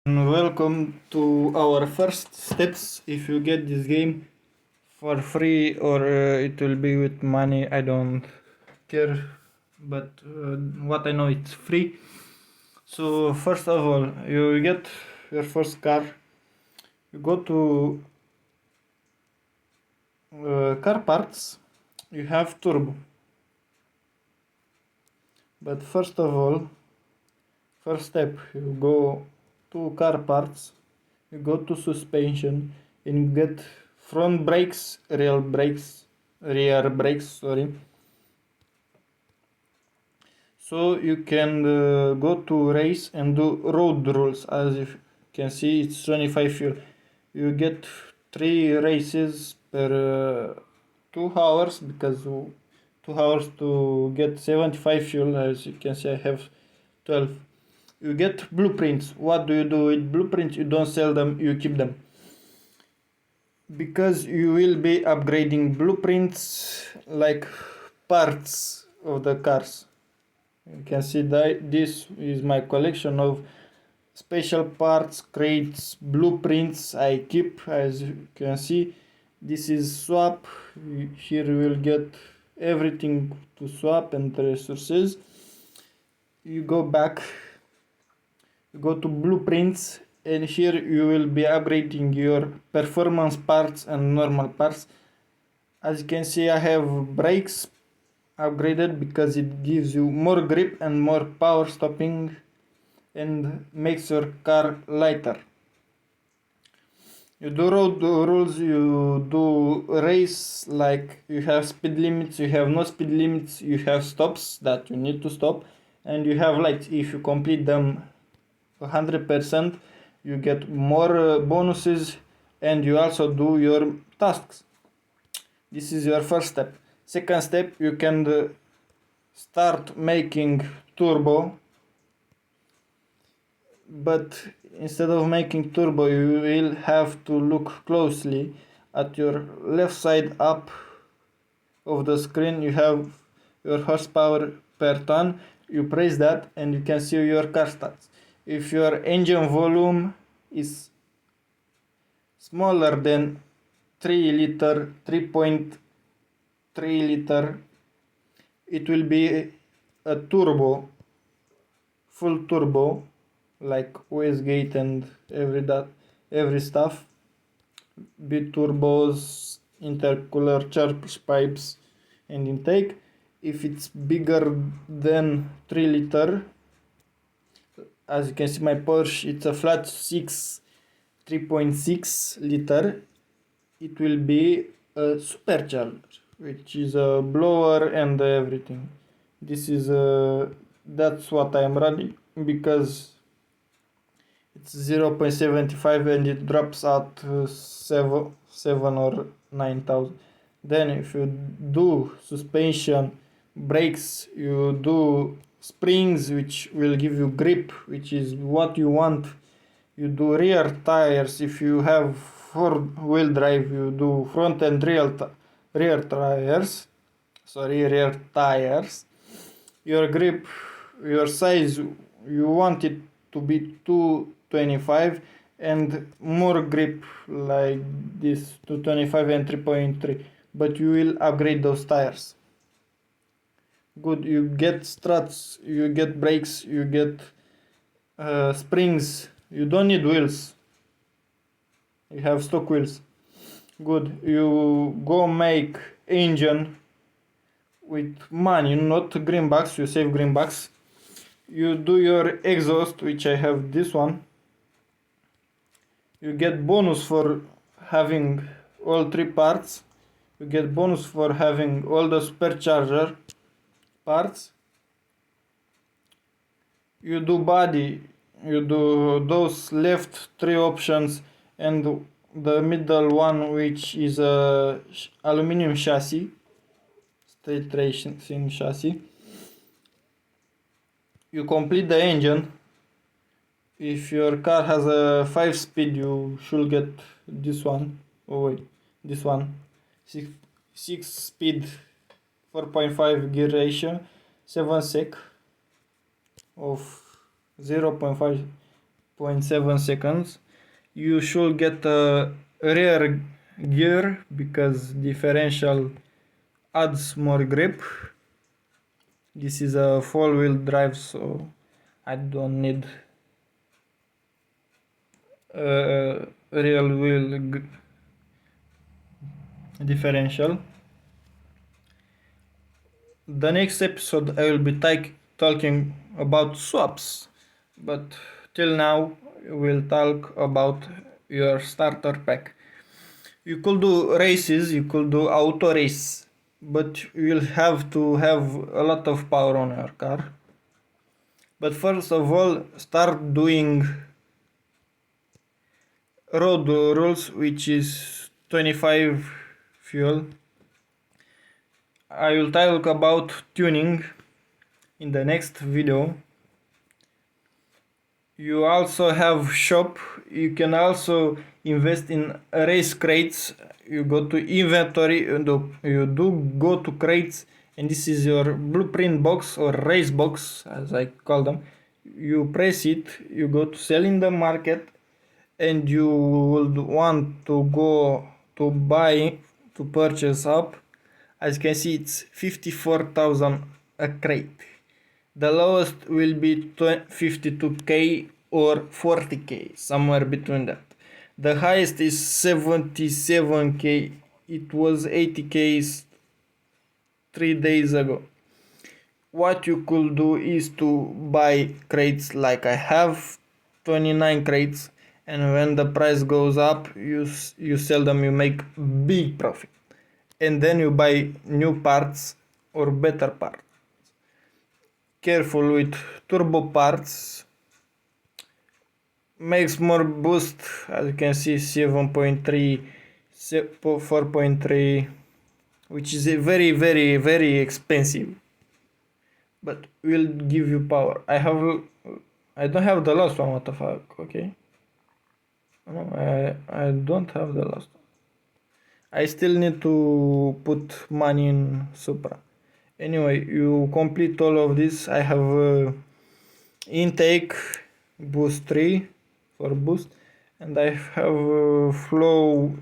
Welcome to our first steps. If you get this game for free or it will be with money, I don't care, but what I know, it's free. So first of all, you get your first car, you go to car parts, you have turbo, but first of all, first step, you go to car parts, you go to suspension, and you get front brakes, rear brakes, sorry. So you can go to race and do road rules. As you can see, it's 25 fuel. You get 3 races per 2 hours, because 2 hours to get 75 fuel. As you can see, I have 12. You get blueprints. What do you do with blueprints? You don't sell them, you keep them, because you will be upgrading blueprints like parts of the cars. You can see that this is my collection of special parts, crates, blueprints I keep. As you can see, this is swap. Here you will get everything to swap and resources. You go back, you go to blueprints, and here you will be upgrading your performance parts and normal parts. As you can see, I have brakes upgraded because it gives you more grip and more power stopping and makes your car lighter. You do road rules, you do race, like you have speed limits, you have no speed limits, you have stops that you need to stop, and you have lights. If you complete them 100%, you get more bonuses, and you also do your tasks. This is your first step. Second step, you can start making turbo, but instead of making turbo, you will have to look closely at your left side up of the screen. You have your horsepower per ton. You press that and you can see your car stats. If your engine volume is smaller than 3 liter, 3.3 liter, it will be a turbo, full turbo, like wastegate and every stuff, B-turbos, intercooler, charge pipes, and intake. If it's bigger than 3 liter, as you can see, my Porsche, it's a flat 3.6 liter, it will be a supercharger, which is a blower and everything. This is that's what I am running, because it's 0.75 and it drops at 7 or 9,000. Then if you do suspension, brakes, you do springs, which will give you grip, which is what you want. You do rear tires. If you have 4-wheel drive, you do front and rear tires. Rear tires. Your grip, your size, you want it to be 225 and more grip, like this 225 and 3.3, but you will upgrade those tires. Good, you get struts, you get brakes, you get springs. You don't need wheels, you have stock wheels. Good, you go make engine with money, not greenbacks. You save greenbacks. You do your exhaust, which I have this one. You get bonus for having all 3 parts. You get bonus for having all the supercharger parts. You do body, you do those left 3 options and the middle one, which is a aluminum chassis, straight racing chassis. You complete the engine. If your car has a 5-speed, you should get this one. Oh wait, this one. 6-speed, 4.5 gear ratio, 7 sec of 0.5 0.7 seconds. You should get a rear gear because differential adds more grip. This is a 4-wheel drive, so I don't need a real wheel differential. The next episode I will be talking about swaps, but till now we'll talk about your starter pack. You could do races, you could do auto race, but you'll have to have a lot of power on your car. But first of all, start doing road rules, which is 25 fuel. I will talk about tuning in the next video. You also have shop. You can also invest in race crates. You go to inventory, you do go to crates, and this is your blueprint box or race box as I call them. You press it, you go to sell in the market, and you would want to go to buy, to purchase up. As you can see, it's 54,000 a crate. The lowest will be 52k or 40k, somewhere between that. The highest is 77k. It was 80k 3 days ago. What you could do is to buy crates like I have, 29 crates, and when the price goes up, you sell them, you make big profit. And then you buy new parts or better parts. Careful with turbo parts, makes more boost, as you can see 7.3, 4.3, which is a very expensive, but will give you power. I don't have the last one, what the fuck, okay? No, I don't have the last one. I still need to put money in Supra. Anyway, you complete all of this. I have intake boost 3 for boost, and I have flow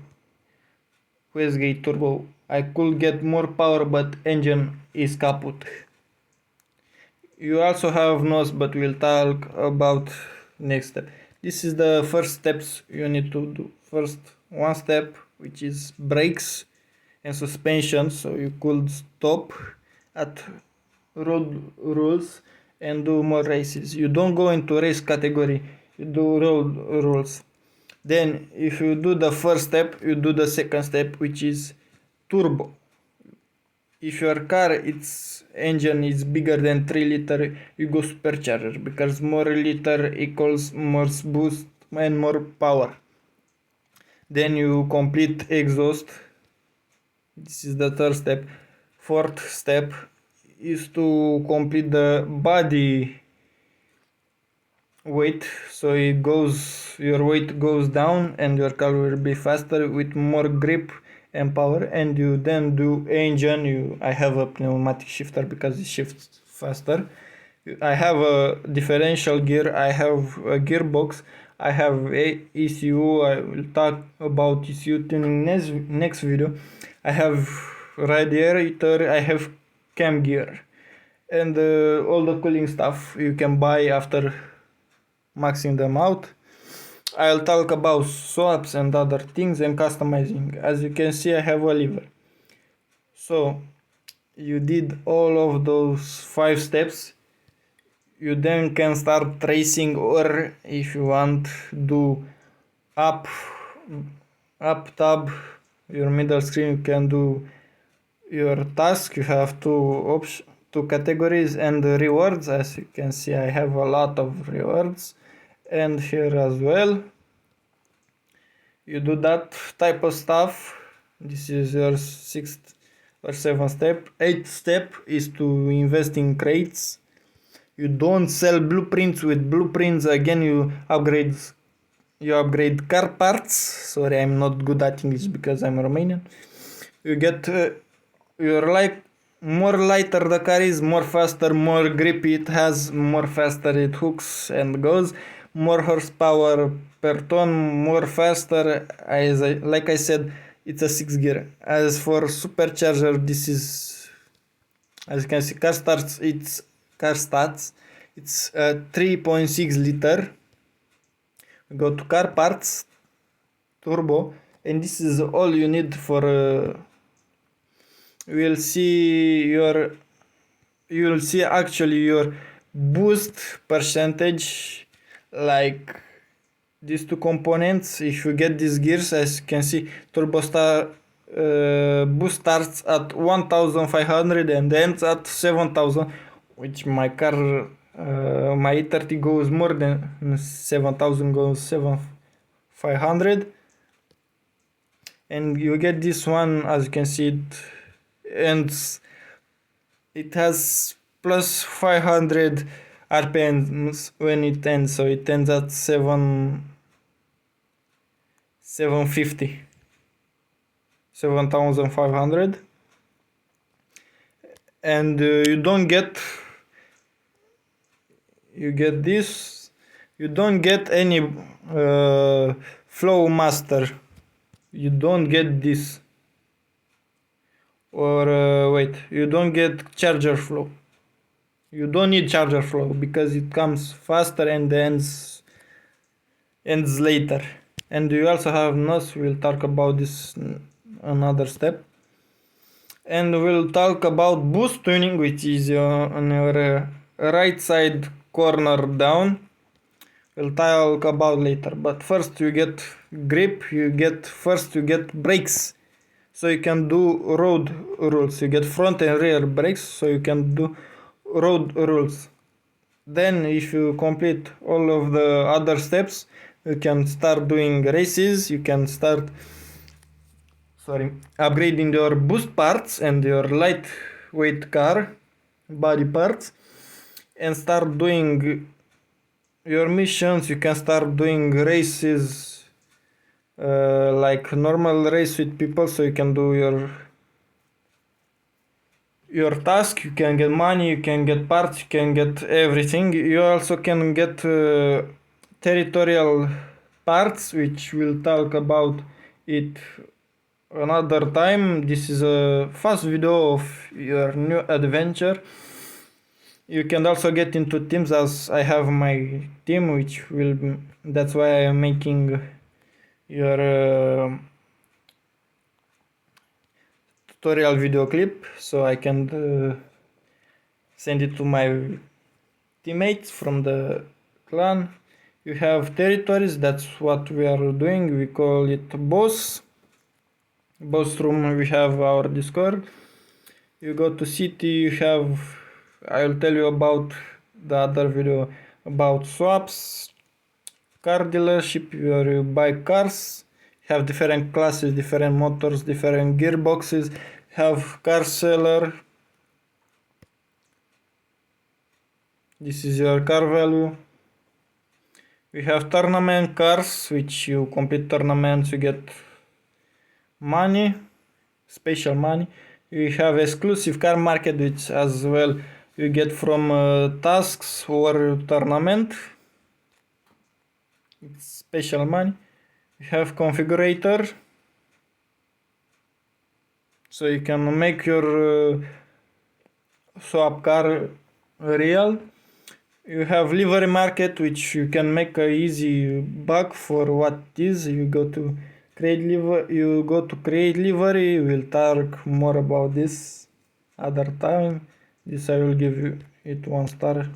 wastegate turbo. I could get more power, but engine is kaput. You also have nose, but we'll talk about next step. This is the first steps you need to do. First, one step, which is brakes and suspension, so you could stop at road rules and do more races. You don't go into race category, you do road rules. Then if you do the first step, you do the second step, which is turbo. If your car, its engine is bigger than 3 liter, you go supercharger, because more liter equals more boost and more power. Then you complete exhaust. This is the third step. Fourth step is to complete the body weight, so your weight goes down and your car will be faster with more grip and power. And you then do engine. I have a pneumatic shifter because it shifts faster. I have a differential gear, I have a gearbox, I have a ECU. I will talk about ECU tuning next video. I have radiator, I have cam gear, and all the cooling stuff you can buy after maxing them out. I'll talk about swaps and other things and customizing. As you can see, I have a lever. So you did all of those 5 steps. You then can start tracing, or if you want, do up tab, your middle screen. You can do your task. You have two categories and the rewards. As you can see, I have a lot of rewards, and here as well. You do that type of stuff. This is your 6th or 7th step. 8th step is to invest in crates. You don't sell blueprints. With blueprints, again, you upgrade car parts. Sorry, I'm not good at English because I'm Romanian. You get more lighter the car is, more faster, more grip it has, more faster it hooks and goes. more horsepower per ton, more faster. Like I said, it's a 6 gear. As for supercharger, this is, as you can see, car stats, it's a 3.6 liter. We go to car parts, turbo, and this is all you need for you will see actually your boost percentage, like these two components. If you get these gears, as you can see, turbo boost starts at 1500 and ends at 7000, which my car, my E30 goes more than 7000, goes 7500. And you get this one, as you can see, it has plus 500 RPMs when it ends, so it ends at 750, 7500. And you don't get any flow master. You don't get this, or wait, you don't get charger flow. You don't need charger flow because it comes faster and ends later. And you also have NOS. We'll talk about this another step. And we'll talk about boost tuning, which is on your right side corner down. We'll talk about later. But first you get grip, you get brakes, so you can do road rules. You get front and rear brakes, so you can do road rules. Then if you complete all of the other steps, you can start doing races. You can start upgrading your boost parts and your lightweight car body parts, and start doing your missions. You can start doing races, like normal race with people, so you can do your task. You can get money, you can get parts, you can get everything. You also can get territorial parts, which we'll talk about it another time. This is a fast video of your new adventure. You can also get into teams, as I have my team, that's why I am making your tutorial video clip, so I can send it to my teammates from the clan. You have territories, that's what we are doing. We call it boss room. We have our Discord. You go to city, you have, I'll tell you about the other video about swaps, car dealership, where you buy cars. You have different classes, different motors, different gearboxes. You have car seller. This is your car value. We have tournament cars, which you complete tournaments, you get money, special money. You have exclusive car market, which as well you get from tasks or tournament. It's special money. You have configurator, so you can make your swap car real. You have livery market, which you can make a easy bug for what it is. You go to create livery. We'll talk more about this other time. This I will give you it 1 star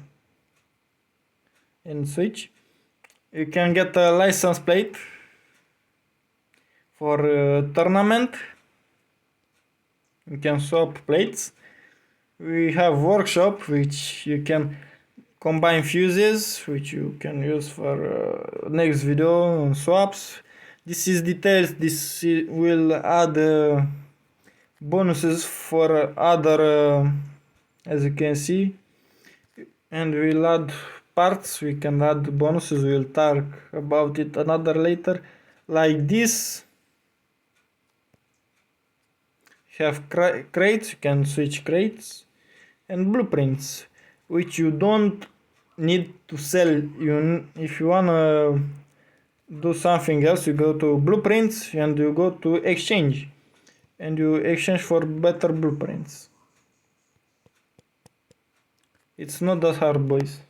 and switch. You can get a license plate for tournament. You can swap plates. We have workshop, which you can combine fuses, which you can use for next video on swaps. This is details. This will add bonuses for other, as you can see, and we'll add parts. We can add bonuses. We'll talk about it another later. Like this, you have crates. You can switch crates, and blueprints, which you don't need to sell, if you wanna do something else, you go to blueprints and you go to exchange and you exchange for better blueprints. It's not that hard, boys.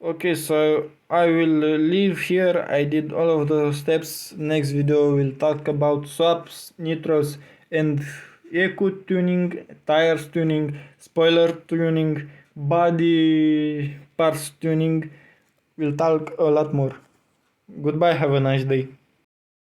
Okay, so I will leave here. I did all of the steps. Next video we'll talk about swaps, nitros, and ECU tuning, tires tuning, spoiler tuning, body parts tuning. We'll talk a lot more. Goodbye, have a nice day.